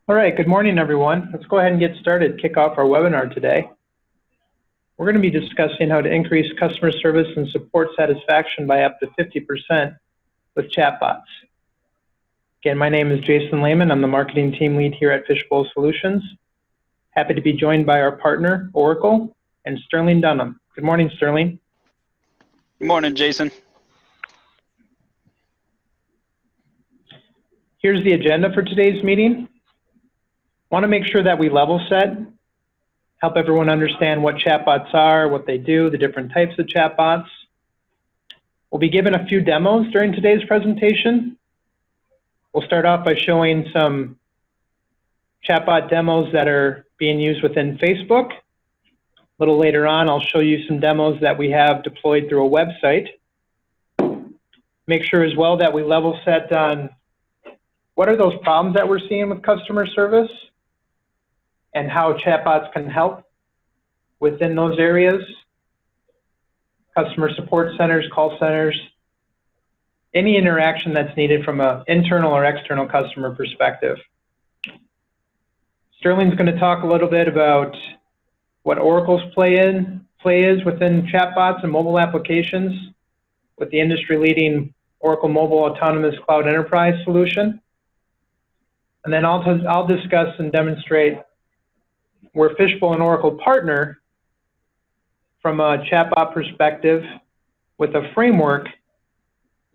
All right, good morning, everyone. Let's go ahead and get started, kick off our webinar today. We're going to be discussing how to increase customer service and support satisfaction by up to 50% with chatbots. Again, my name is Jason Lehman. I'm the marketing team lead here at Fishbowl Solutions. Happy to be joined by our partner, Oracle, and Sterling Dunham. Good morning, Sterling. Good morning, Jason. Here's the agenda for today's meeting. Want to make sure that we level set, help everyone understand what chatbots are, what they do, the different types of chatbots. We'll be given a few demos during today's presentation. We'll start off by showing some chatbot demos that are being used within Facebook. A little later on, I'll show you some demos that we have deployed through a website. Make sure as well that we level set on what are those problems that we're seeing with customer service and how chatbots can help within those areas. Customer support centers, call centers, any interaction that's needed from an internal or external customer perspective. Sterling's going to talk a little bit about what Oracle's play is within chatbots and mobile applications with the industry-leading Oracle Mobile Autonomous Cloud Enterprise solution. And then I'll discuss and demonstrate where Fishbowl and Oracle partner from a chatbot perspective with a framework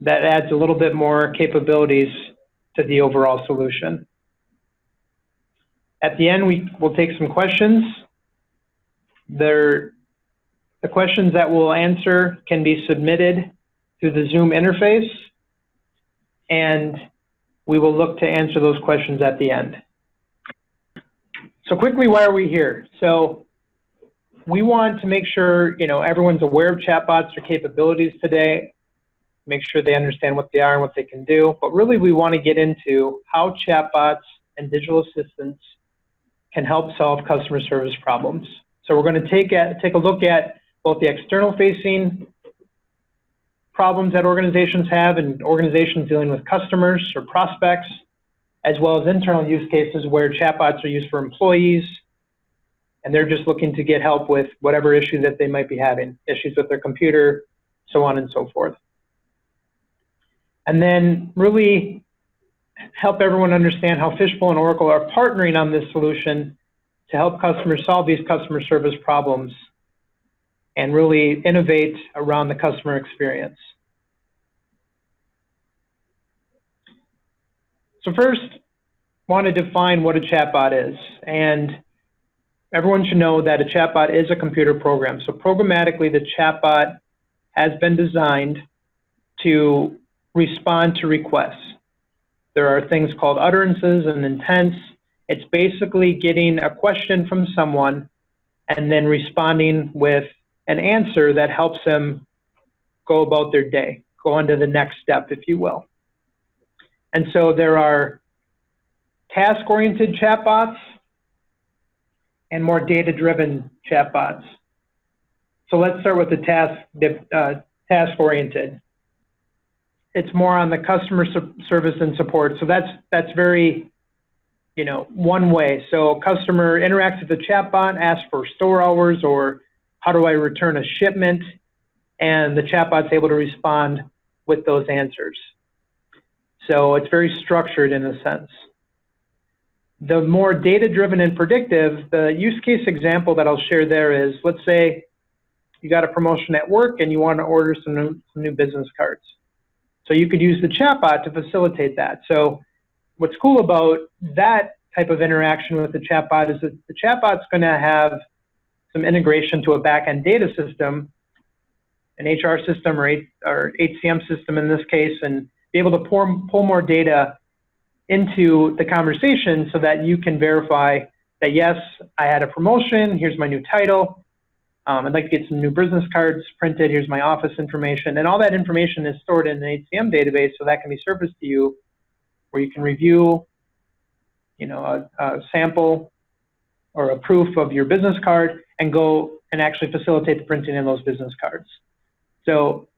that adds a little bit more capabilities to the overall solution. At the end, we'll take some questions. The questions that we'll answer can be submitted through the Zoom interface, and we will look to answer those questions at the end. So quickly, why are we here? So we want to make sure everyone's aware of chatbots or capabilities today, make sure they understand what they are and what they can do. But really, we want to get into how chatbots and digital assistants can help solve customer service problems. So we're going to take a look at both the external-facing problems that organizations have and organizations dealing with customers or prospects, as well as internal use cases where chatbots are used for employees and they're just looking to get help with whatever issue that they might be having, issues with their computer, so on and so forth. And then really help everyone understand how Fishbowl and Oracle are partnering on this solution to help customers solve these customer service problems and really innovate around the customer experience. So first, I want to define what a chatbot is. And everyone should know that a chatbot is a computer program. So programmatically, the chatbot has been designed to respond to requests. There are things called utterances and intents. It's basically getting a question from someone and then responding with an answer that helps them go about their day, go on to the next step, if you will. And so there are task-oriented chatbots and more data-driven chatbots. So let's start with the task-oriented. It's more on the customer service and support. So that's very, one way. So a customer interacts with the chatbot, asks for store hours or how do I return a shipment, and the chatbot's able to respond with those answers. So it's very structured in a sense. The more data-driven and predictive, the use case example that I'll share there is, let's say you got a promotion at work and you want to order some new business cards. So you could use the chatbot to facilitate that. So what's cool about that type of interaction with the chatbot is that the chatbot's going to have some integration to a back-end data system, an HR system or HCM system in this case, and be able to pull more data into the conversation so that you can verify that, yes, I had a promotion, here's my new title, I'd like to get some new business cards printed, here's my office information, and all that information is stored in an HCM database so that can be surfaced to you where you can review a sample or a proof of your business card and go and actually facilitate the printing of those business cards. So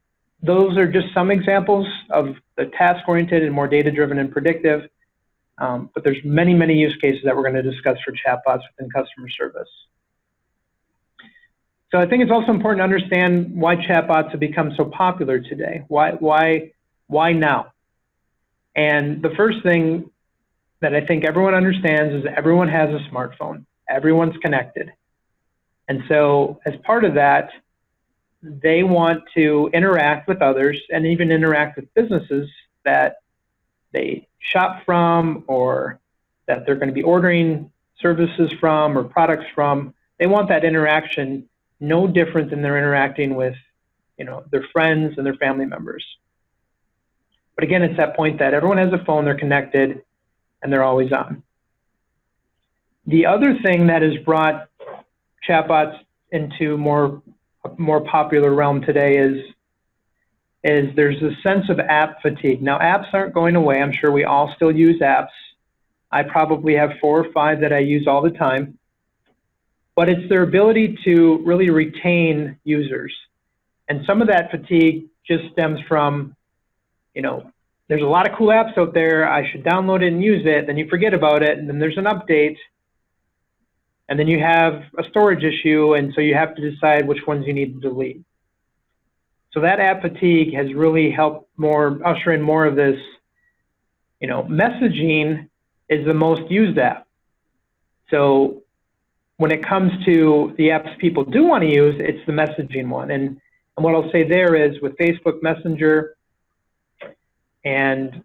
those are just some examples of the task-oriented and more data-driven and predictive. But there's many, many use cases that we're going to discuss for chatbots within customer service. So I think it's also important to understand why chatbots have become so popular today. Why now? And the first thing that I think everyone understands is that everyone has a smartphone. Everyone's connected. And so as part of that, they want to interact with others and even interact with businesses that they shop from or that they're going to be ordering services from or products from. They want that interaction no different than they're interacting with, their friends and their family members. But again, it's that point that everyone has a phone, they're connected, and they're always on. The other thing that has brought chatbots into more popular realm today is there's a sense of app fatigue. Now, apps aren't going away. I'm sure we all still use apps. I probably have 4 or 5 that I use all the time. But it's their ability to really retain users. And some of that fatigue just stems from, there's a lot of cool apps out there. I should download it and use it. Then you forget about it, and then there's an update. And then you have a storage issue, and so you have to decide which ones you need to delete. So that app fatigue has really helped usher in more of this, messaging is the most used app. So when it comes to the apps people do want to use, it's the messaging one. And what I'll say there is with Facebook Messenger and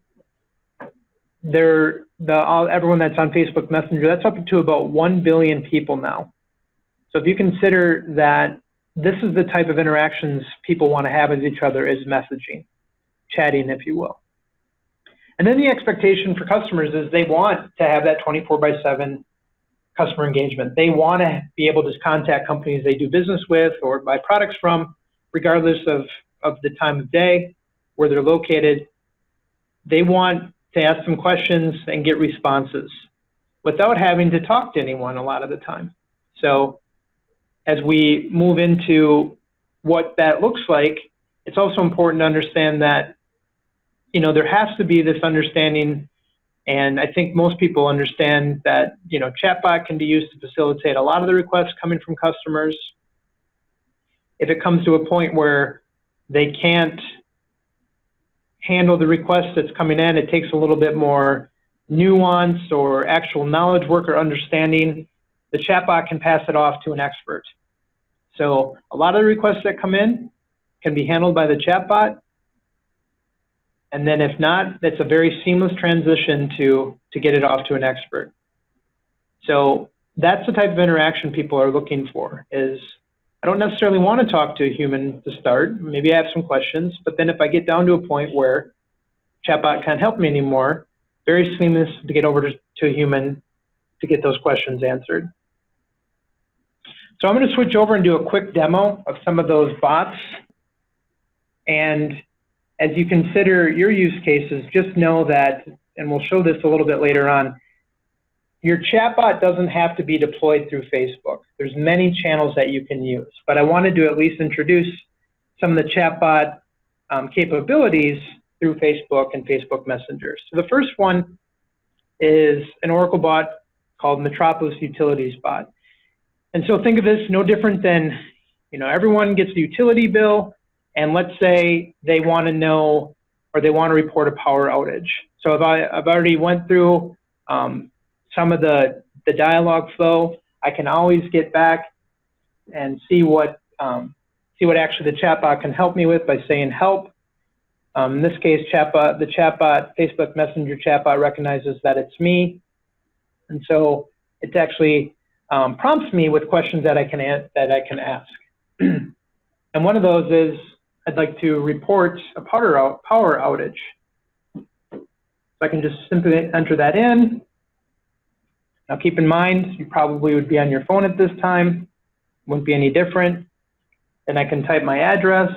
everyone that's on Facebook Messenger, that's up to about 1 billion people now. So if you consider that this is the type of interactions people want to have with each other is messaging, chatting, if you will. And then the expectation for customers is they want to have that 24/7 customer engagement. They want to be able to contact companies they do business with or buy products from, regardless of the time of day, where they're located. They want to ask some questions and get responses without having to talk to anyone a lot of the time. So as we move into what that looks like, it's also important to understand that, there has to be this understanding, and I think most people understand that, chatbot can be used to facilitate a lot of the requests coming from customers. If it comes to a point where they can't handle the request that's coming in, it takes a little bit more nuance or actual knowledge work or understanding, the chatbot can pass it off to an expert. So a lot of the requests that come in can be handled by the chatbot. And then if not, that's a very seamless transition to get it off to an expert. So that's the type of interaction people are looking for is, I don't necessarily want to talk to a human to start. Maybe I have some questions, but then if I get down to a point where chatbot can't help me anymore, very seamless to get over to a human to get those questions answered. So I'm going to switch over and do a quick demo of some of those bots. And as you consider your use cases, just know that, and we'll show this a little bit later on, your chatbot doesn't have to be deployed through Facebook. There's many channels that you can use, but I wanted to at least introduce some of the chatbot capabilities through Facebook and Facebook Messenger. So the first one is an Oracle bot called Metropolis Utilities Bot. And so think of this no different than, everyone gets a utility bill, and let's say they want to know or they want to report a power outage. So if I've already went through some of the dialogue flow, I can always get back and see what actually the chatbot can help me with by saying help. In this case, the chatbot, Facebook Messenger chatbot recognizes that it's me, and so it actually prompts me with questions that I can ask. And one of those is, I'd like to report a power outage. So I can just simply enter that in. Now keep in mind, you probably would be on your phone at this time. Wouldn't be any different. Then I can type my address.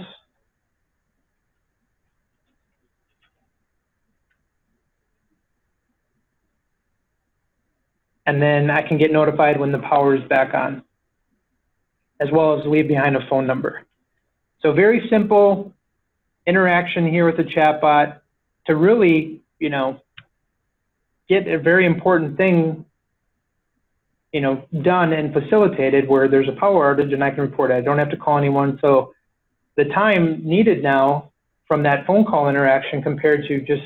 And then I can get notified when the power is back on, as well as leave behind a phone number. So very simple interaction here with the chatbot to really, get a very important thing, you know, done and facilitated where there's a power outage and I can report it. I don't have to call anyone. So the time needed now from that phone call interaction compared to just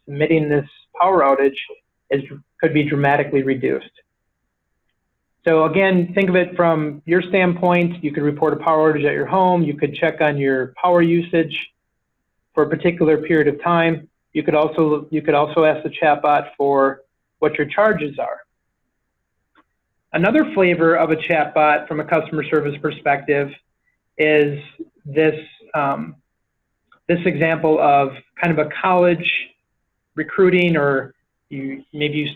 submitting this power outage could be dramatically reduced. So again, think of it from your standpoint. You could report a power outage at your home. You could check on your power usage for a particular period of time. You could also ask the chatbot for what your charges are. Another flavor of a chatbot from a customer service perspective is this example of kind of a college recruiting, or maybe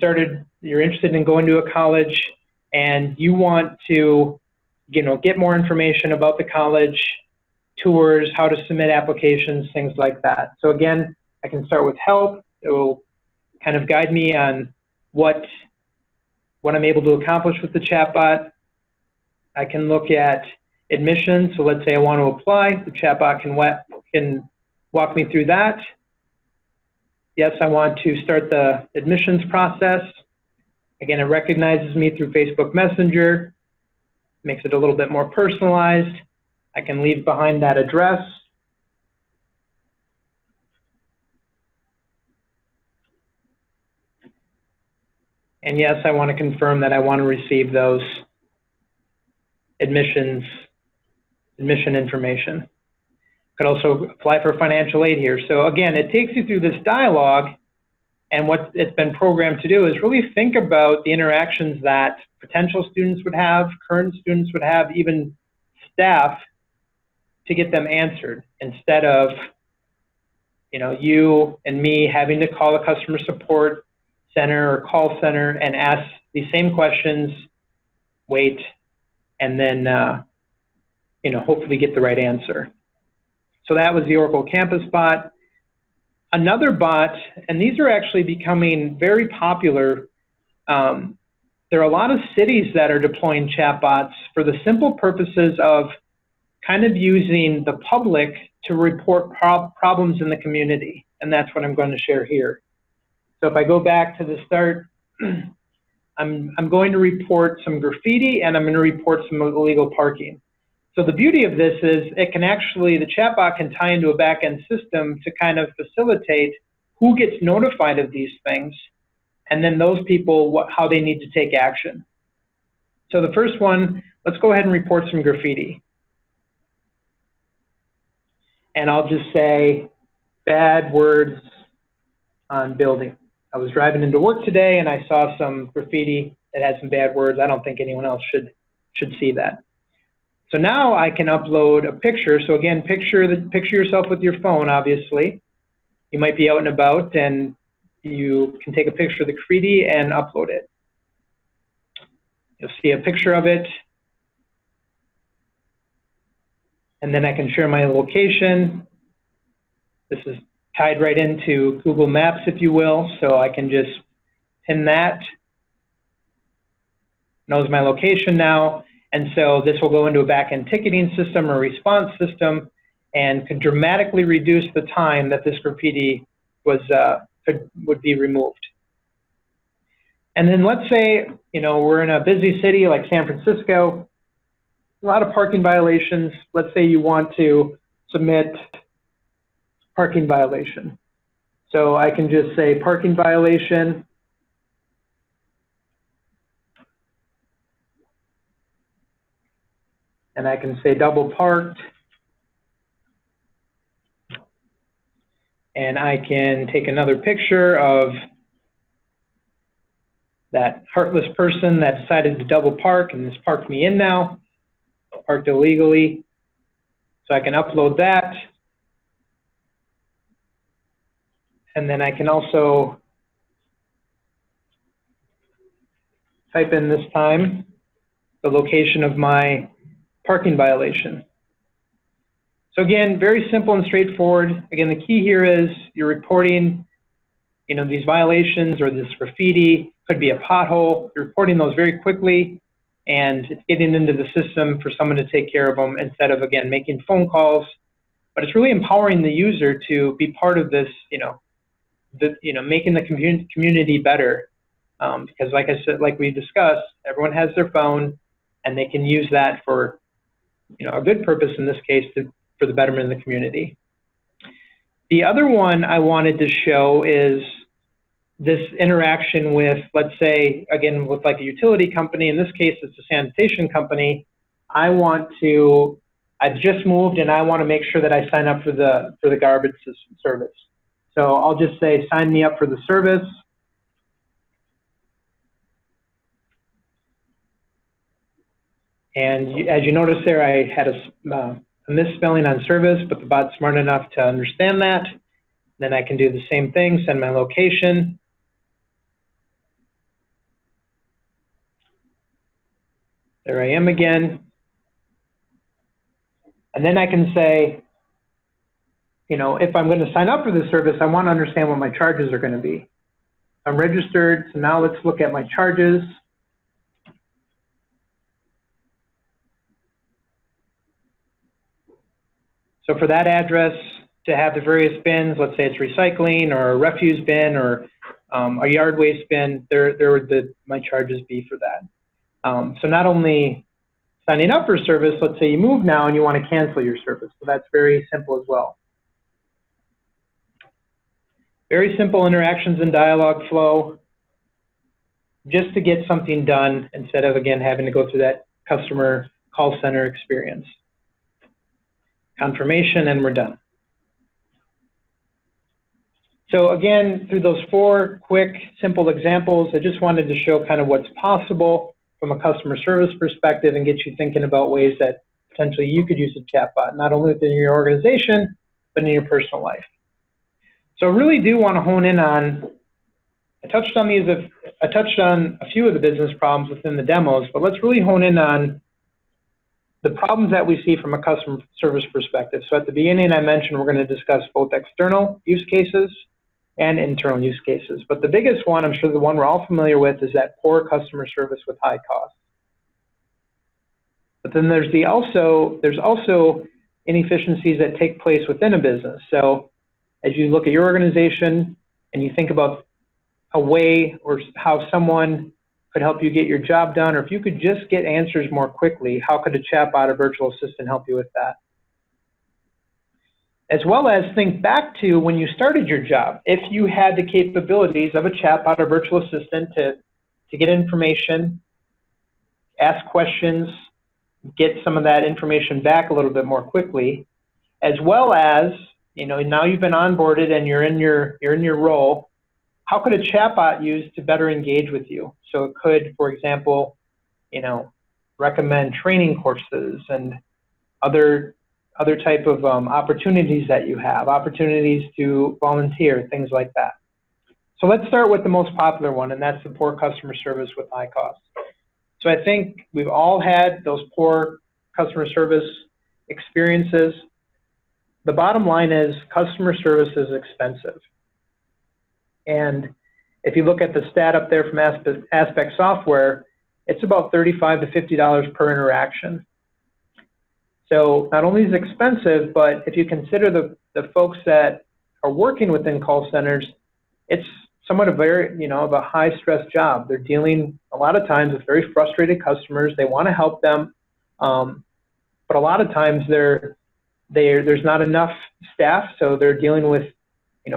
you're interested in going to a college and you want to, you know, get more information about the college, tours, how to submit applications, things like that. So again, I can start with help. It will kind of guide me on what I'm able to accomplish with the chatbot. I can look at admissions. So let's say I want to apply. The chatbot can walk me through that. Yes, I want to start the admissions process. Again, it recognizes me through Facebook Messenger, makes it a little bit more personalized. I can leave behind that address. And yes, I want to confirm that I want to receive those admission information. Could also apply for financial aid here. So again, it takes you through this dialogue, and what it's been programmed to do is really think about the interactions that potential students would have, current students would have, even staff, to get them answered, instead of, you know, you and me having to call a customer support center or call center and ask these same questions, wait, and then you know, hopefully get the right answer. So that was the Oracle Campus bot. Another bot, and these are actually becoming very popular. There are a lot of cities that are deploying chatbots for the simple purposes of kind of using the public to report problems in the community, and that's what I'm going to share here. So if I go back to the start, I'm going to report some graffiti and I'm going to report some illegal parking. So the beauty of this is the chatbot can tie into a back-end system to kind of facilitate who gets notified of these things, and then those people, how they need to take action. So the first one, let's go ahead and report some graffiti. And I'll just say bad words on building. I was driving into work today and I saw some graffiti that had some bad words. I don't think anyone else should see that. So now I can upload a picture. So again, picture yourself with your phone, obviously. You might be out and about and you can take a picture of the graffiti and upload it. You'll see a picture of it. And then I can share my location. This is tied right into Google Maps, if you will. So I can just pin that. Knows my location now. And so this will go into a back-end ticketing system or response system and could dramatically reduce the time that this graffiti would be removed. And then let's say, you know, we're in a busy city like San Francisco, a lot of parking violations. Let's say you want to submit parking violation. So I can just say parking violation. And I can say double parked. And I can take another picture of that heartless person that decided to double park and has parked me in now, parked illegally. So I can upload that. And then I can also type in this time the location of my parking violation. So again, very simple and straightforward. Again, the key here is you're reporting, you know, these violations or this graffiti, could be a pothole. You're reporting those very quickly, and it's getting into the system for someone to take care of them instead of, again, making phone calls. But it's really empowering the user to be part of this, you know, making the community better. Because like I said, like we discussed, everyone has their phone and they can use that for, a good purpose in this case for the betterment of the community. The other one I wanted to show is this interaction with, let's say, again, with like a utility company. In this case, it's a sanitation company. I've just moved and I want to make sure that I sign up for the garbage system service. So I'll just say, sign me up for the service. And as you notice there, I had a misspelling on service, but the bot's smart enough to understand that. Then I can do the same thing, send my location. There I am again. And then I can say, if I'm going to sign up for this service, I want to understand what my charges are going to be. I'm registered, so now let's look at my charges. So for that address, to have the various bins, let's say it's recycling or a refuse bin or a yard waste bin, there would my charges be for that. So not only signing up for service, let's say you move now and you want to cancel your service. So that's very simple as well. Very simple interactions and dialogue flow just to get something done instead of, again, having to go through that customer call center experience. Confirmation, and we're done. So again, through those 4 quick, simple examples, I just wanted to show kind of what's possible from a customer service perspective and get you thinking about ways that potentially you could use a chatbot, not only within your organization, but in your personal life. So I really do want to hone in on, I touched on a few of the business problems within the demos, but let's really hone in on the problems that we see from a customer service perspective. So at the beginning, I mentioned we're going to discuss both external use cases and internal use cases. But the biggest one, I'm sure the one we're all familiar with, is that poor customer service with high costs. But then there's also inefficiencies that take place within a business. So as you look at your organization and you think about a way or how someone could help you get your job done, or if you could just get answers more quickly, how could a chatbot or virtual assistant help you with that? As well as think back to when you started your job. If you had the capabilities of a chatbot or virtual assistant to get information, ask questions, get some of that information back a little bit more quickly, as well as, now you've been onboarded and you're in your role, how could a chatbot use to better engage with you? So it could, for example, recommend training courses and other type of opportunities that you have, opportunities to volunteer, things like that. So let's start with the most popular one, and that's the poor customer service with high costs. So I think we've all had those poor customer service experiences. The bottom line is customer service is expensive. And if you look at the stat up there from Aspect Software, it's about $35 to $50 per interaction. So not only is it expensive, but if you consider the folks that are working within call centers, it's somewhat of a high stress job. They're dealing a lot of times with very frustrated customers. They want to help them, but a lot of times there's not enough staff, so they're dealing with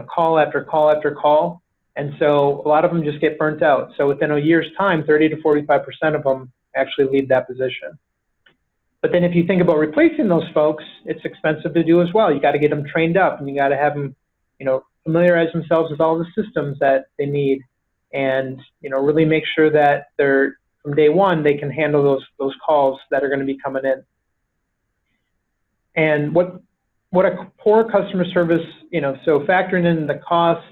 call after call after call. And so a lot of them just get burnt out. So within a year's time, 30 to 45% of them actually leave that position. But then if you think about replacing those folks, it's expensive to do as well. You got to get them trained up, and you got to have them, familiarize themselves with all the systems that they need, and really make sure that they're from day one they can handle those calls that are going to be coming in. And what a poor customer service, so factoring in the cost,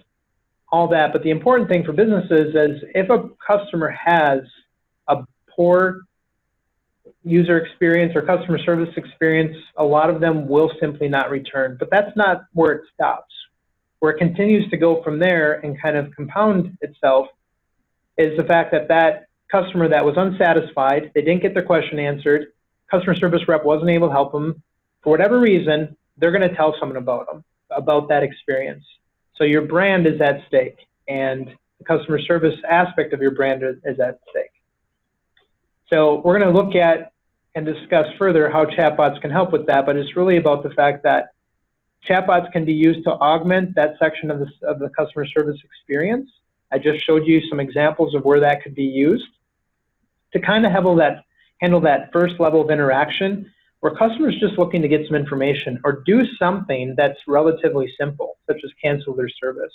all that, but the important thing for businesses is if a customer has a poor user experience or customer service experience, a lot of them will simply not return. But that's not where it stops. Where it continues to go from there and kind of compound itself is the fact that that customer that was unsatisfied, they didn't get their question answered, customer service rep wasn't able to help them, for whatever reason, they're going to tell someone about them, about that experience. So your brand is at stake, and the customer service aspect of your brand is at stake. So we're going to look at and discuss further how chatbots can help with that, but it's really about the fact that chatbots can be used to augment that section of the customer service experience. I just showed you some examples of where that could be used to kind of handle that first level of interaction where customers just looking to get some information or do something that's relatively simple, such as cancel their service.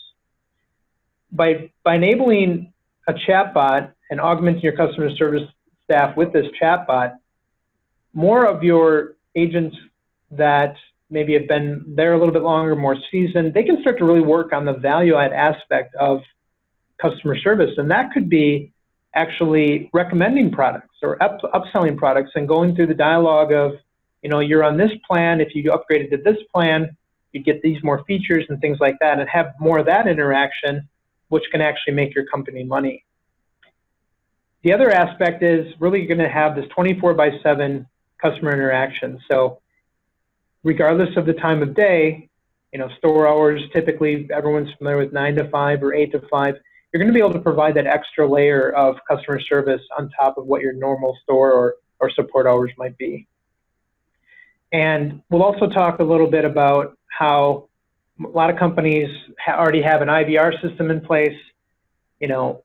By enabling a chatbot and augmenting your customer service staff with this chatbot, more of your agents that maybe have been there a little bit longer, more seasoned, they can start to really work on the value add aspect of customer service. And that could be actually recommending products or upselling products and going through the dialogue of, you know, you're on this plan, if you upgraded to this plan, you get these more features and things like that, and have more of that interaction, which can actually make your company money. The other aspect is really going to have this 24/7 customer interaction. So regardless of the time of day, you know, store hours, typically everyone's familiar with 9 to 5 or 8 to 5, you're going to be able to provide that extra layer of customer service on top of what your normal store or support hours might be. And we'll also talk a little bit about how a lot of companies already have an IVR system in place. You know,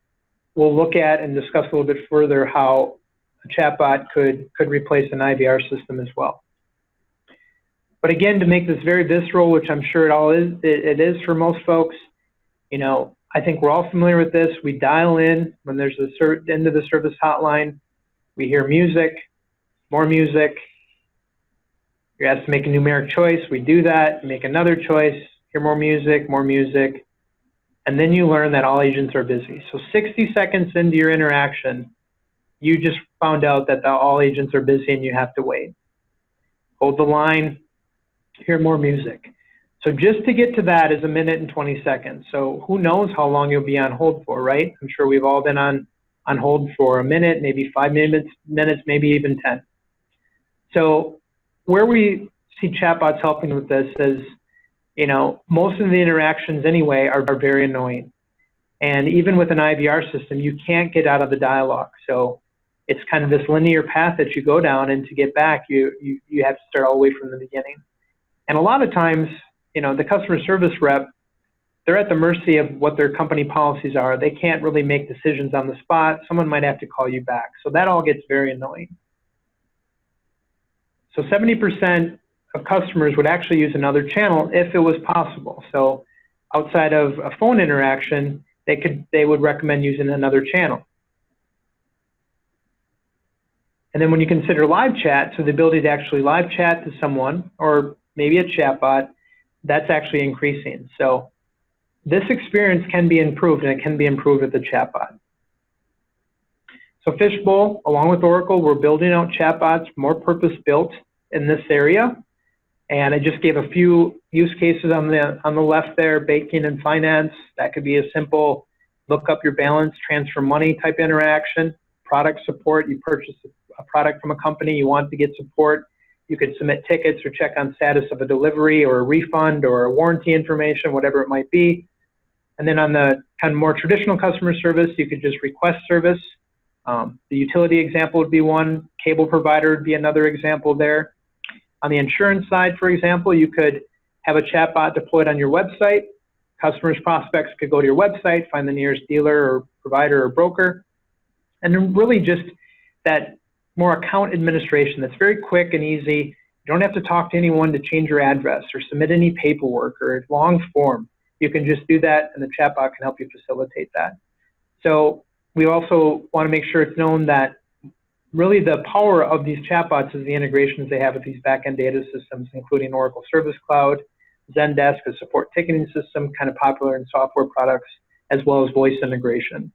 we'll look at and discuss a little bit further how a chatbot could replace an IVR system as well. But again, to make this very visceral, which I'm sure it is for most folks, you know, I think we're all familiar with this. We dial in when there's a end of the service hotline. We hear music, more music. You're asked to make a numeric choice. We do that, make another choice, hear more music, and then you learn that all agents are busy. So 60 seconds into your interaction, you just found out that all agents are busy and you have to wait. Hold the line, hear more music. So just to get to that is 1 minute and 20 seconds. So who knows how long you'll be on hold for, right? I'm sure we've all been on hold for a minute, maybe 5 minutes, maybe even 10. So where we see chatbots helping with this is, you know, most of the interactions anyway are very annoying. And even with an IVR system, you can't get out of the dialogue. So it's kind of this linear path that you go down, and to get back, you have to start all the way from the beginning. And a lot of times, you know, the customer service rep, they're at the mercy of what their company policies are. They can't really make decisions on the spot. Someone might have to call you back. So that all gets very annoying. So 70% of customers would actually use another channel if it was possible. So outside of a phone interaction, they would recommend using another channel. And then when you consider live chat, so the ability to actually live chat to someone or maybe a chatbot, that's actually increasing. So this experience can be improved, and it can be improved with the chatbot. So Fishbowl, along with Oracle, we're building out chatbots, more purpose-built in this area. And I just gave a few use cases on the left there, banking and finance. That could be a simple look up your balance, transfer money type interaction. Product support, you purchase a product from a company, you want to get support. You could submit tickets or check on status of a delivery or a refund or a warranty information, whatever it might be. And then on the kind of more traditional customer service, you could just request service. The utility example would be one. Cable provider would be another example there. On the insurance side, for example, you could have a chatbot deployed on your website. Customers, prospects could go to your website, find the nearest dealer or provider or broker. And then really just that more account administration that's very quick and easy. You don't have to talk to anyone to change your address or submit any paperwork or a long form. You can just do that, and the chatbot can help you facilitate that. So we also want to make sure it's known that really the power of these chatbots is the integrations they have with these back-end data systems, including Oracle Service Cloud, Zendesk, a support ticketing system, kind of popular in software products, as well as voice integration.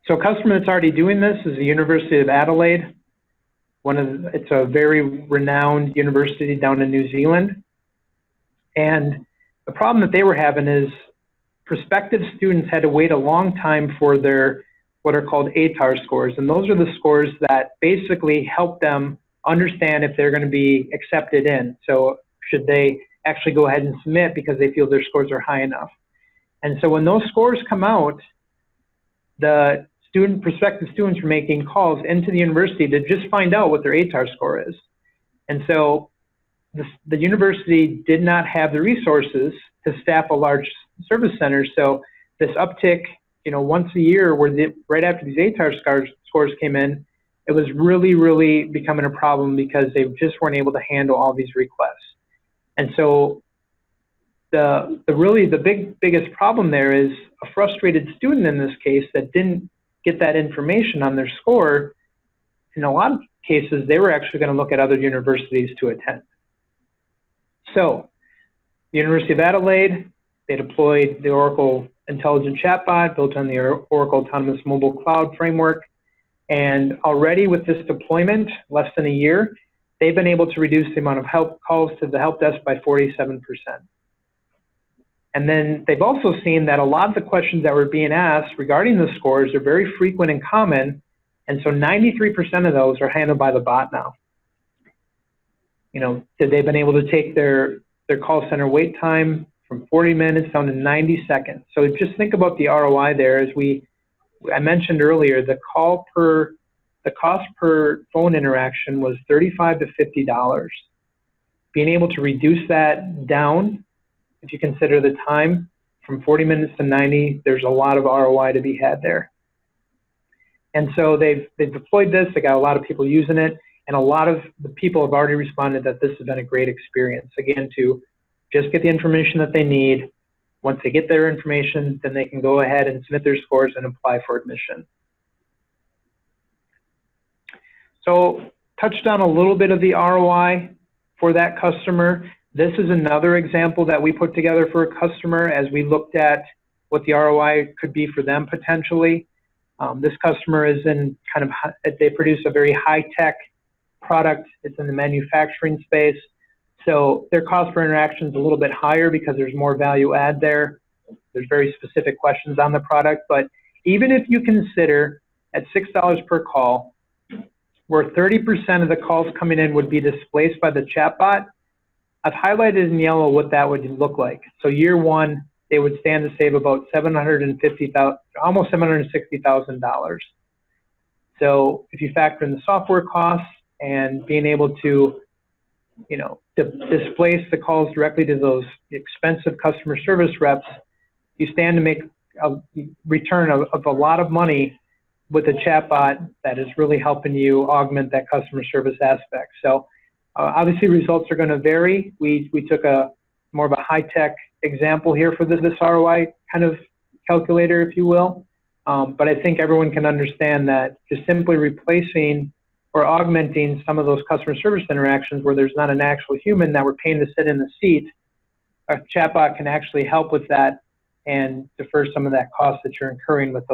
So a customer that's already doing this is the University of Adelaide. It's a very renowned university down in New Zealand. And the problem that they were having is prospective students had to wait a long time for their what are called ATAR scores. And those are the scores that basically help them understand if they're going to be accepted in. So should they actually go ahead and submit because they feel their scores are high enough. And so when those scores come out, the prospective students are making calls into the university to just find out what their ATAR score is. And so the university did not have the resources to staff a large service center. So this uptick, once a year, right after these ATAR scores came in, it was really becoming a problem because they just weren't able to handle all these requests. And so the biggest problem there is a frustrated student in this case that didn't get that information on their score. In a lot of cases, they were actually going to look at other universities to attend. So the University of Adelaide, they deployed the Oracle Intelligent Chatbot built on the Oracle Autonomous Mobile Cloud framework. And already with this deployment, less than a year, they've been able to reduce the amount of help calls to the help desk by 47%. And then they've also seen that a lot of the questions that were being asked regarding the scores are very frequent and common. And so 93% of those are handled by the bot now. They've been able to take their call center wait time from 40 minutes down to 90 seconds. So just think about the ROI there. As I mentioned earlier, the cost per phone interaction was $35 to $50. Being able to reduce that down, if you consider the time from 40 minutes to 90, there's a lot of ROI to be had there. And so they've deployed this. They got a lot of people using it, and a lot of the people have already responded that this has been a great experience. Again, to just get the information that they need. Once they get their information, then they can go ahead and submit their scores and apply for admission. So touched on a little bit of the ROI for that customer. This is another example that we put together for a customer as we looked at what the ROI could be for them potentially. This customer is in they produce a very high-tech product. It's in the manufacturing space. So their cost per interaction is a little bit higher because there's more value add there. There's very specific questions on the product. But even if you consider at $6 per call, where 30% of the calls coming in would be displaced by the chatbot, I've highlighted in yellow what that would look like. So year one, they would stand to save about almost $760,000. So if you factor in the software costs and being able to displace the calls directly to those expensive customer service reps, you stand to make a return of a lot of money with a chatbot that is really helping you augment that customer service aspect. So obviously results are going to vary. We took more of a high-tech example here for this ROI kind of calculator, if you will. But I think everyone can understand that just simply replacing or augmenting some of those customer service interactions where there's not an actual human that we're paying to sit in the seat, a chatbot can actually help with that and defer some of that cost that you're incurring with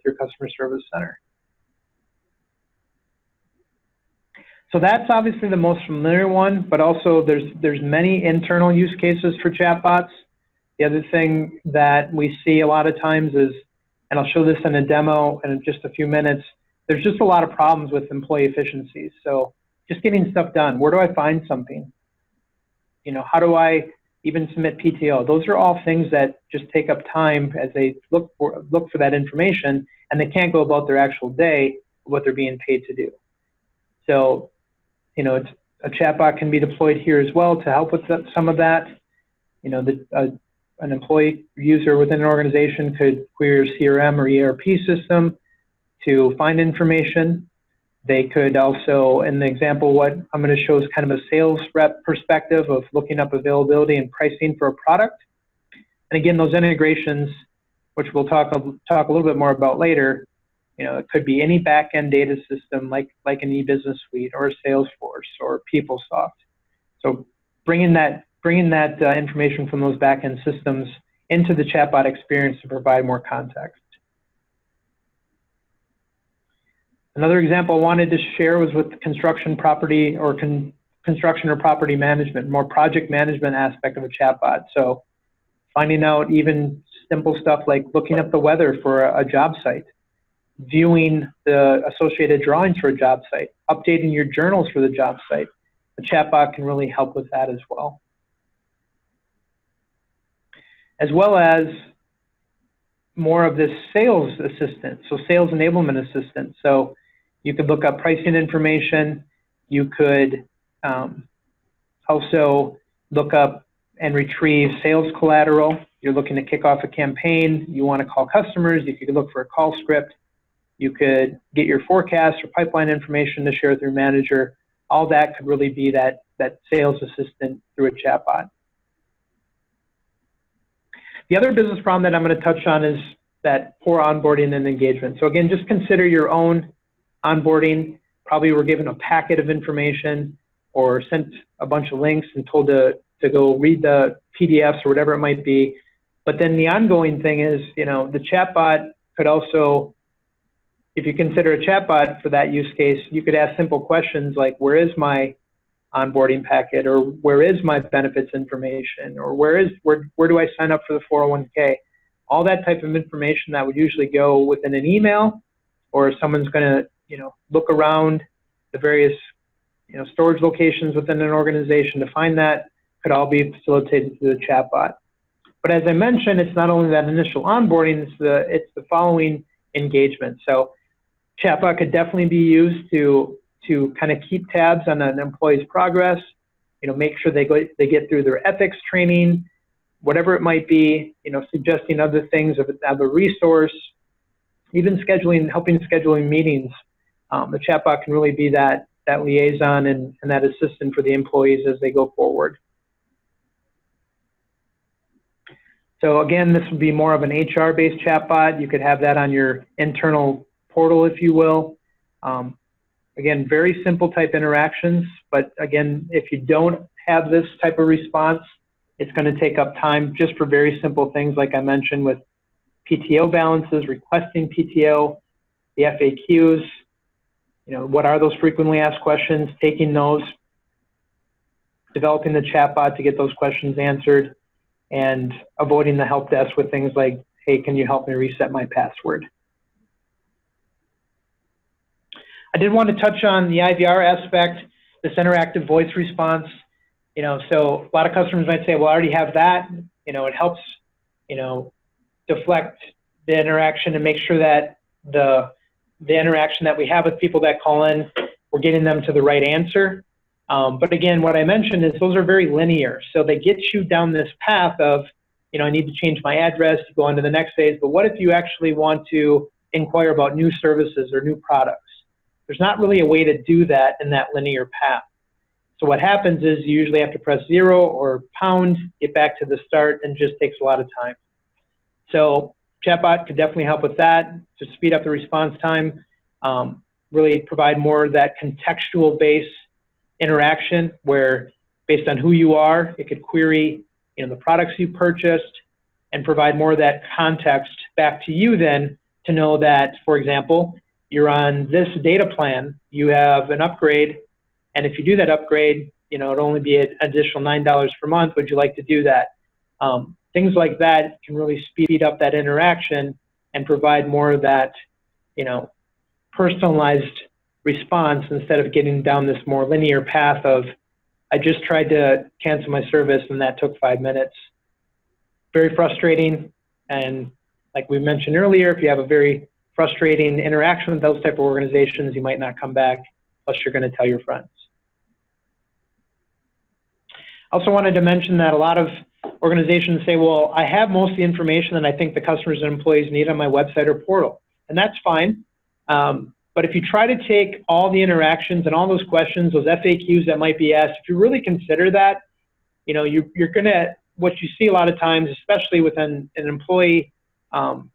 your customer service center. So that's obviously the most familiar one, but also there's many internal use cases for chatbots. The other thing that we see a lot of times is, and I'll show this in a demo in just a few minutes, there's just a lot of problems with employee efficiencies. So just getting stuff done. Where do I find something? How do I even submit PTO? Those are all things that just take up time as they look for that information, and they can't go about their actual day, what they're being paid to do. So, a chatbot can be deployed here as well to help with some of that. An employee user within an organization could query a CRM or ERP system to find information. They could also, in the example, what I'm going to show is kind of a sales rep perspective of looking up availability and pricing for a product. And again, those integrations, which we'll talk a little bit more about later, it could be any back-end data system like an e-business suite or a Salesforce or PeopleSoft. So bringing that information from those back-end systems into the chatbot experience to provide more context. Another example I wanted to share was with construction property or construction or property management, more project management aspect of a chatbot. So finding out even simple stuff like looking up the weather for a job site, viewing the associated drawings for a job site, updating your journals for the job site. The chatbot can really help with that as well. as well as more of this sales assistant, so sales enablement assistant. So you could look up pricing information. You could also look up and retrieve sales collateral. You're looking to kick off a campaign. You want to call customers. You could look for a call script. You could get your forecast or pipeline information to share with your manager. All that could really be that sales assistant through a chatbot. The other business problem that I'm going to touch on is that poor onboarding and engagement. So again, just consider your own onboarding. Probably were given a packet of information or sent a bunch of links and told to go read the PDFs or whatever it might be. But then the ongoing thing is, you know, the chatbot could also, if you consider a chatbot for that use case, you could ask simple questions like, where is my onboarding packet, or where is my benefits information, or where do I sign up for the 401k? All that type of information that would usually go within an email, or someone's going to, you know, look around the various, you know, storage locations within an organization to find that, could all be facilitated through the chatbot. But as I mentioned, it's not only that initial onboarding, it's the following engagement. So chatbot could definitely be used to kind of keep tabs on an employee's progress, you know, make sure they get through their ethics training, whatever it might be, you know, suggesting other things of a resource, even helping scheduling meetings. The chatbot can really be that liaison and that assistant for the employees as they go forward. So again, this would be more of an HR-based chatbot. You could have that on your internal portal, if you will. Again, very simple type interactions, but again, if you don't have this type of response, it's going to take up time just for very simple things like I mentioned with PTO balances, requesting PTO, the FAQs, you know, what are those frequently asked questions, taking those, developing the chatbot to get those questions answered, and avoiding the help desk with things like, hey, can you help me reset my password? I did want to touch on the IVR aspect, this interactive voice response. You know, so a lot of customers might say, well, I already have that. You know, it helps, you know, deflect the interaction and make sure that the interaction that we have with people that call in, we're getting them to the right answer. But again, what I mentioned is those are very linear. So they get you down this path of, you know, I need to change my address to go on to the next phase. But what if you actually want to inquire about new services or new products? There's not really a way to do that in that linear path. So what happens is you usually have to press 0 or pound, get back to the start, and just takes a lot of time. So chatbot could definitely help with that, to speed up the response time, really provide more of that contextual-based interaction where based on who you are, it could query, you know, the products you purchased and provide more of that context back to you then to know that, for example, you're on this data plan, you have an upgrade, and if you do that upgrade, you know, it'll only be an additional $9 per month. Would you like to do that? Things like that can really speed up that interaction and provide more of that, you know, personalized response instead of getting down this more linear path of, I just tried to cancel my service and that took 5 minutes. Very frustrating. And like we mentioned earlier, if you have a very frustrating interaction with those type of organizations, you might not come back unless you're going to tell your friends. I also wanted to mention that a lot of organizations say, well, I have most of the information that I think the customers and employees need on my website or portal. And that's fine. But if you try to take all the interactions and all those questions, those FAQs that might be asked, if you really consider that, you know, you're going to, what you see a lot of times, especially within an employee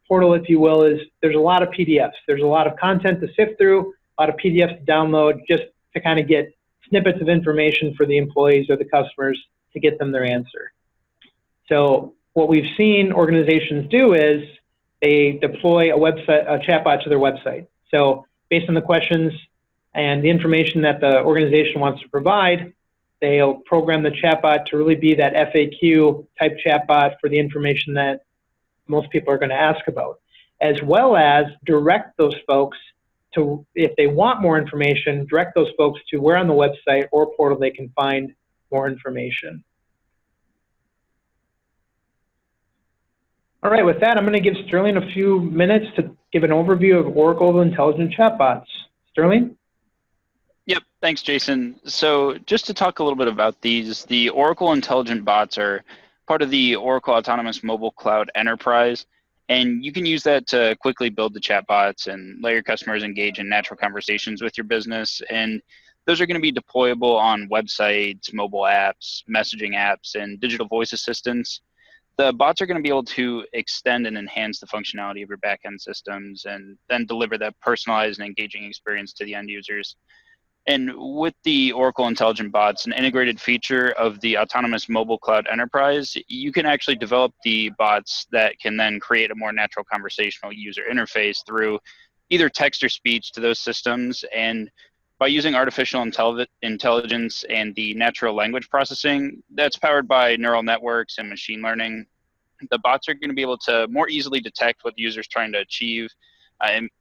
portal, if you will, is there's a lot of PDFs. There's a lot of content to sift through, a lot of PDFs to download just to kind of get snippets of information for the employees or the customers to get them their answer. So what we've seen organizations do is they deploy a chatbot to their website. So based on the questions and the information that the organization wants to provide, they'll program the chatbot to really be that FAQ type chatbot for the information that most people are going to ask about, as well as direct those folks to, if they want more information, direct those folks to where on the website or portal they can find more information. All right, with that, I'm going to give Sterling a few minutes to give an overview of Oracle Intelligent Chatbots. Sterling? Yep, thanks, Jason. So just to talk a little bit about these, the Oracle Intelligent Bots are part of the Oracle Autonomous Mobile Cloud Enterprise, and you can use that to quickly build the chatbots and let your customers engage in natural conversations with your business. And those are going to be deployable on websites, mobile apps, messaging apps, and digital voice assistants. The bots are going to be able to extend and enhance the functionality of your backend systems and then deliver that personalized and engaging experience to the end users. And with the Oracle Intelligent Bots, an integrated feature of the Autonomous Mobile Cloud Enterprise, you can actually develop the bots that can then create a more natural conversational user interface through either text or speech to those systems. And by using artificial intelligence and the natural language processing that's powered by neural networks and machine learning, the bots are going to be able to more easily detect what the user is trying to achieve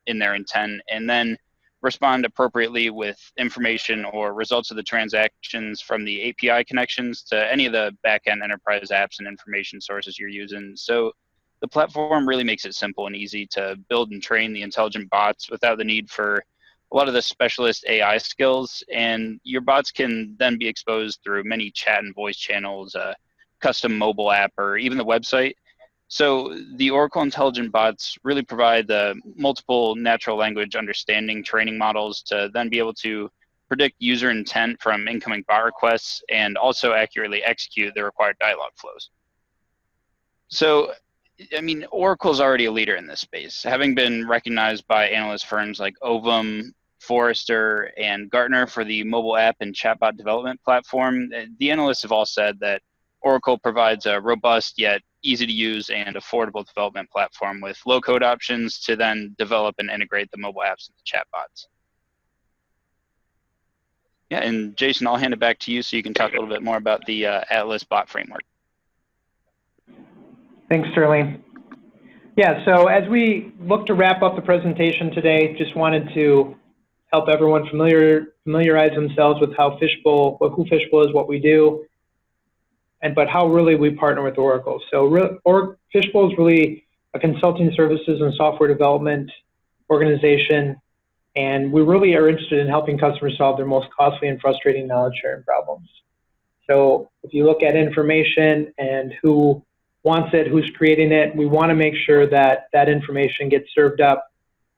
in their intent, and then respond appropriately with information or results of the transactions from the API connections to any of the backend enterprise apps and information sources you're using. So the platform really makes it simple and easy to build and train the intelligent bots without the need for a lot of the specialist AI skills, and your bots can then be exposed through many chat and voice channels, custom mobile app, or even the website. So the Oracle Intelligent Bots really provide the multiple natural language understanding training models to then be able to predict user intent from incoming bot requests and also accurately execute the required dialogue flows. So, I mean, Oracle's already a leader in this space, having been recognized by analyst firms like Ovum, Forrester, and Gartner for the mobile app and chatbot development platform. The analysts have all said that Oracle provides a robust yet easy to use and affordable development platform with low-code options to then develop and integrate the mobile apps and the chatbots. Yeah, and Jason, I'll hand it back to you so you can talk a little bit more about the Atlas bot framework. Thanks, Sterling. Yeah, so as we look to wrap up the presentation today, just wanted to help everyone familiarize themselves with how who Fishbowl is, what we do, but how really we partner with Oracle. So Fishbowl is really a consulting services and software development organization, and we really are interested in helping customers solve their most costly and frustrating knowledge sharing problems. So if you look at information and who wants it, who's creating it, we want to make sure that that information gets served up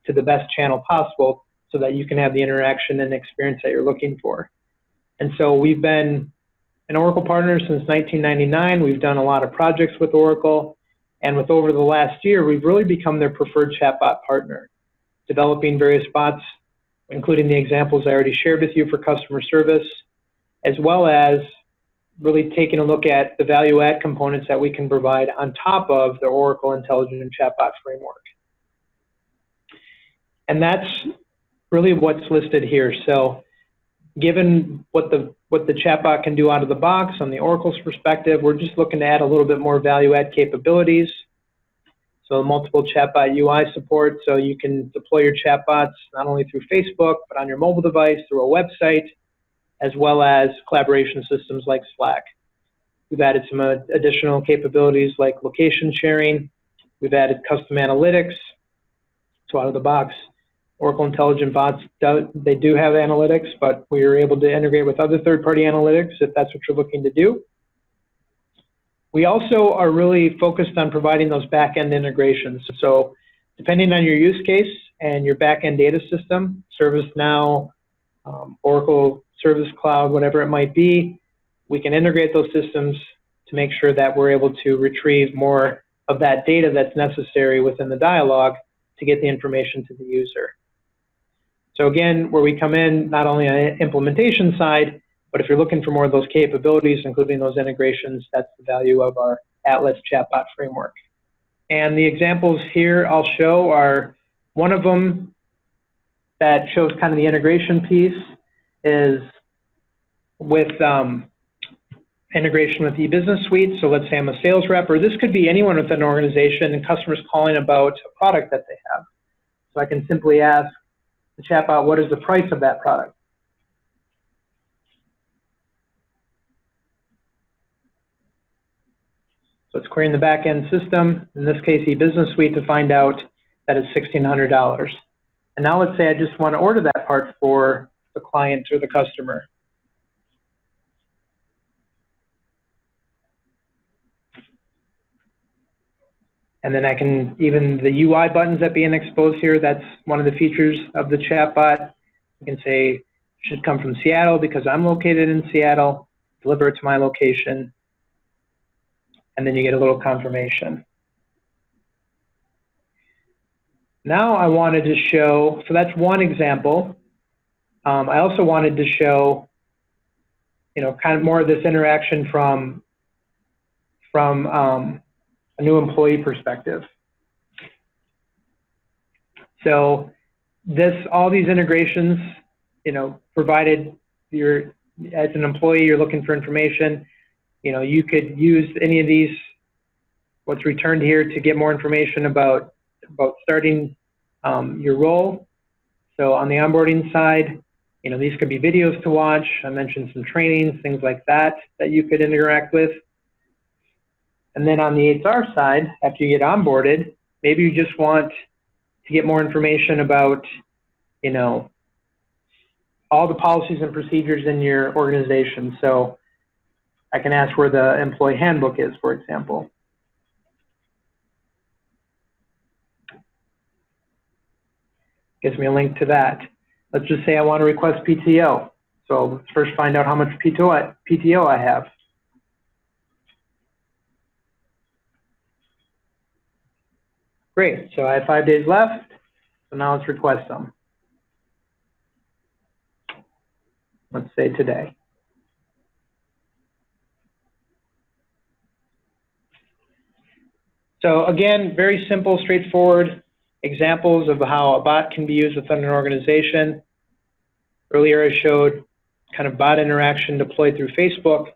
to the best channel possible so that you can have the interaction and experience that you're looking for. And so we've been an Oracle partner since 1999. We've done a lot of projects with Oracle, and with over the last year, we've really become their preferred chatbot partner, developing various bots, including the examples I already shared with you for customer service, as well as really taking a look at the value add components that we can provide on top of the Oracle Intelligent Chatbot framework. And that's really what's listed here. So given what the chatbot can do out of the box on the Oracle's perspective, we're just looking to add a little bit more value add capabilities. So multiple chatbot UI support, so you can deploy your chatbots not only through Facebook, but on your mobile device, through a website, as well as collaboration systems like Slack. We've added some additional capabilities like location sharing. We've added custom analytics. So out of the box, Oracle Intelligent Bots, they do have analytics, but we are able to integrate with other third-party analytics if that's what you're looking to do. We also are really focused on providing those back-end integrations. So depending on your use case and your back-end data system, ServiceNow, Oracle Service Cloud, whatever it might be, we can integrate those systems to make sure that we're able to retrieve more of that data that's necessary within the dialogue to get the information to the user. So again, where we come in, not only on the implementation side, but if you're looking for more of those capabilities, including those integrations, that's the value of our Atlas chatbot framework. And the examples here I'll show are, one of them that shows kind of the integration piece is with integration with e-business suite. So let's say I'm a sales rep, or this could be anyone within an organization and customers calling about a product that they have. So I can simply ask the chatbot, what is the price of that product? So it's querying the back-end system, in this case, e-business suite, to find out that it's $1,600. And now let's say I just want to order that part for the client or the customer. And then I can, even the UI buttons that being exposed here, that's one of the features of the chatbot. You can say, should come from Seattle because I'm located in Seattle, deliver it to my location, and then you get a little confirmation. Now I wanted to show, so that's one example. I also wanted to show, kind of more of this interaction from a new employee perspective. So all these integrations, provided as an employee, you're looking for information, you could use any of these, what's returned here, to get more information about starting your role. So on the onboarding side, these could be videos to watch. I mentioned some trainings, things like that you could interact with. And then on the HR side, after you get onboarded, maybe you just want to get more information about, all the policies and procedures in your organization. So I can ask where the employee handbook is, for example. Gives me a link to that. Let's just say I want to request PTO. So let's first find out how much PTO I have. Great, so I have 5 days left, so now let's request them. Let's say today. So again, very simple, straightforward examples of how a bot can be used within an organization. Earlier I showed kind of bot interaction deployed through Facebook,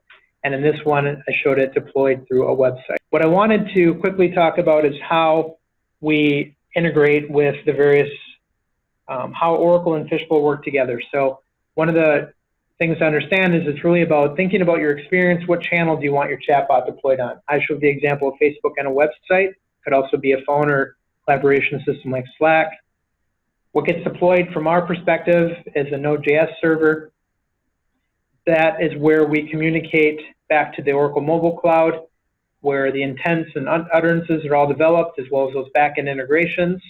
and in this one I showed it deployed through a website. What I wanted to quickly talk about is how we integrate with the various, how Oracle and Fishbowl work together. So one of the things to understand is it's really about thinking about your experience. What channel do you want your chatbot deployed on? I showed the example of Facebook and a website. Could also be a phone or collaboration system like Slack. What gets deployed from our perspective is a Node.js server. That is where we communicate back to the Oracle Mobile Cloud, where the intents and utterances are all developed, as well as those back-end integrations.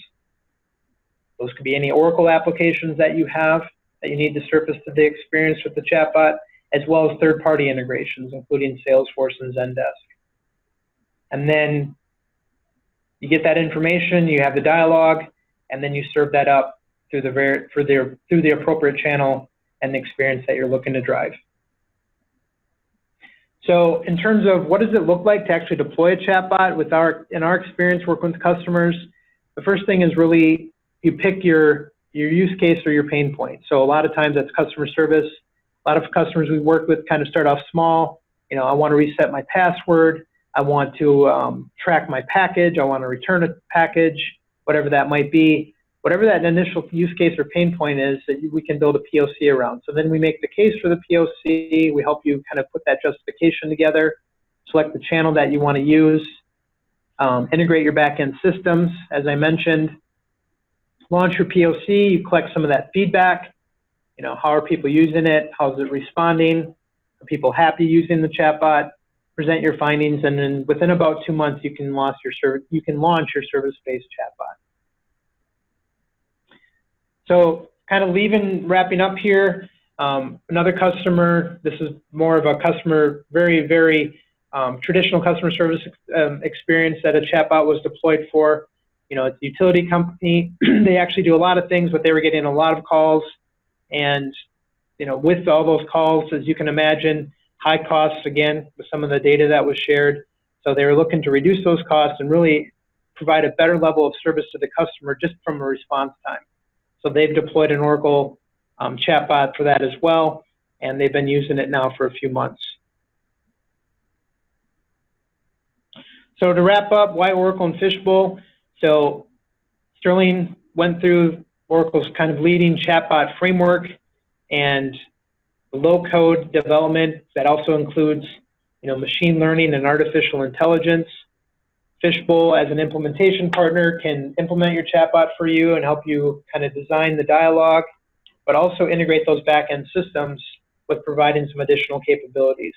Those could be any Oracle applications that you have that you need to surface to the experience with the chatbot, as well as third-party integrations, including Salesforce and Zendesk. And then you get that information, you have the dialogue, and then you serve that up through the appropriate channel and the experience that you're looking to drive. So in terms of what does it look like to actually deploy a chatbot, in our experience working with customers, the first thing is really you pick your use case or your pain point. So a lot of times that's customer service. A lot of customers we work with kind of start off small. I want to reset my password. I want to track my package. I want to return a package, whatever that might be. Whatever that initial use case or pain point is, that we can build a POC around. So then we make the case for the POC. We help you kind of put that justification together, select the channel that you want to use, integrate your back-end systems, as I mentioned, launch your POC. You collect some of that feedback. How are people using it? How's it responding? Are people happy using the chatbot? Present your findings, and then within about 2 months, you can launch your service-based chatbot. So kind of wrapping up here, another customer, this is more of a customer, very, very traditional customer service experience that a chatbot was deployed for. It's a utility company. They actually do a lot of things, but they were getting a lot of calls. And, with all those calls, as you can imagine, high costs, again, with some of the data that was shared. So they were looking to reduce those costs and really provide a better level of service to the customer just from a response time. So they've deployed an Oracle chatbot for that as well, and they've been using it now for a few months. So to wrap up, why Oracle and Fishbowl? So Sterling went through Oracle's kind of leading chatbot framework and low-code development that also includes, machine learning and artificial intelligence. Fishbowl, as an implementation partner, can implement your chatbot for you and help you kind of design the dialogue, but also integrate those back-end systems with providing some additional capabilities.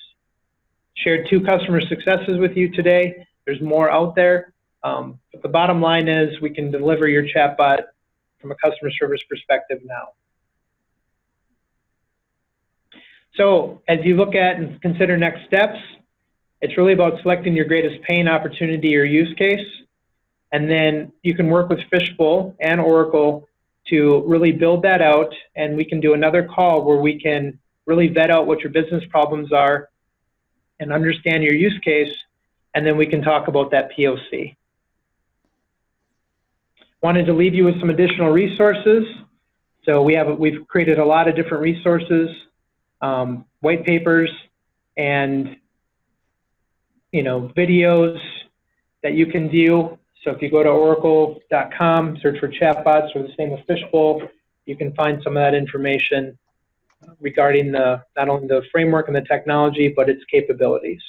Shared 2 customer successes with you today. There's more out there, but the bottom line is we can deliver your chatbot from a customer service perspective now. So as you look at and consider next steps, it's really about selecting your greatest pain, opportunity, or use case. And then you can work with Fishbowl and Oracle to really build that out, and we can do another call where we can really vet out what your business problems are and understand your use case, and then we can talk about that POC. Wanted to leave you with some additional resources. So we've created a lot of different resources, white papers, and videos that you can view. So if you go to oracle.com, search for chatbots or the same with Fishbowl, you can find some of that information regarding not only the framework and the technology, but its capabilities.